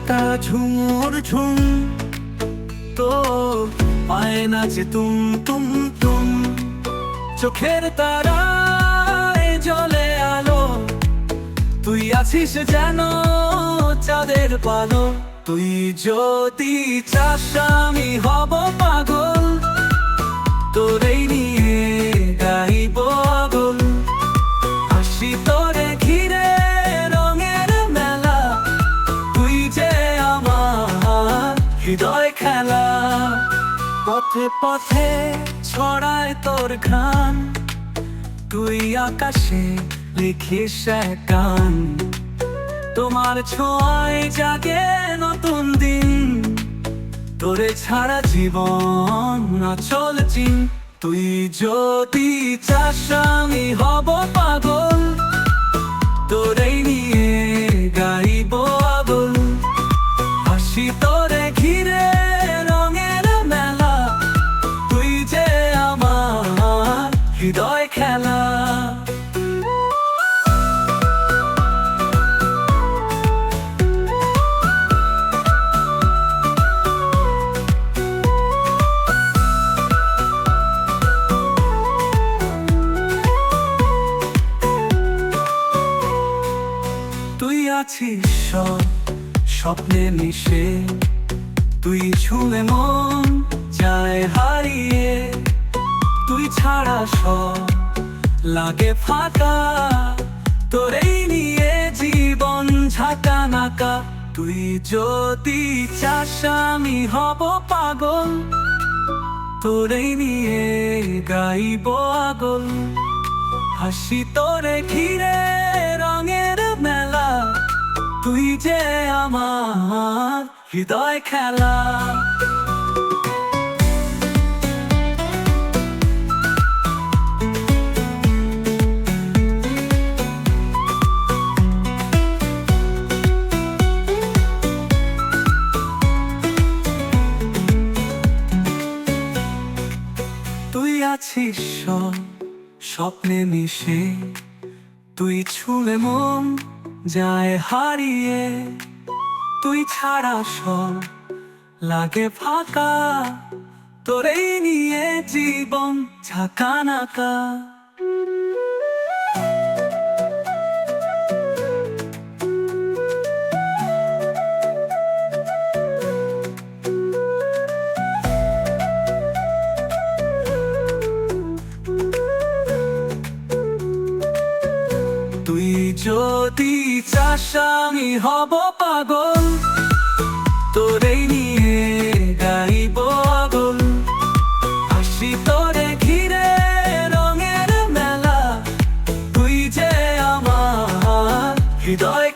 কাটা ঝুমুর ঝুম, তো পায় না যে তুম তুম তুম। চোখের তারায় জ্বলে আলো, তুই আছিস যেন চাঁদের পালো। তুই যদি চাস আমি হব পাগল, তোরেই নিয়ে গাইব আগল। হাসি তোরে ঘিরে রঙের মেলা, তুই যে আমার হৃদয় খেলা। পথে পথে ছড়ায় তোর ঘ্রাণ, তুই আকাশে লিখিস এক গান। তোমার ছোঁয়ায় জাগে নতুন দিন, তোরে ছাড়া জীবন অচল চিন। তুই যদি চাস আমি হব পাগল, তোরেই নিয়ে গাইব আগল। হাসি তোরে ঘিরে রঙের মেলা, তুই যে আমার হৃদয় খেলা। তুই আছিস সব স্বপ্নে মিশে, তুই ছুঁলে মন যায় হারিয়ে। তুই ছাড়া সব লাগে ফাঁকা, তোরেই নিয়ে জীবন ঝাঁকা নাকা। তুই যদি চাস আমি হব পাগল, তোরেই নিয়ে গাইব আগল। হাসি তোরে ঘিরে রঙের মেলা, তুই যে আমার হৃদয় খেলা। তুই আছিস সব স্বপ্নে মিশে, তুই ছুঁলে মন যায় হারিয়ে। তুই ছাড়া সব লাগে ফাঁকা, তোরেই নিয়ে জীবন ঝাঁকা নাকা। তুই যদি চাস আমি হব পাগল, তোরেই নিয়ে গাইব আগল। হাসি তোরে ঘিরে রঙের মেলা, তুই যে আমার হৃদয়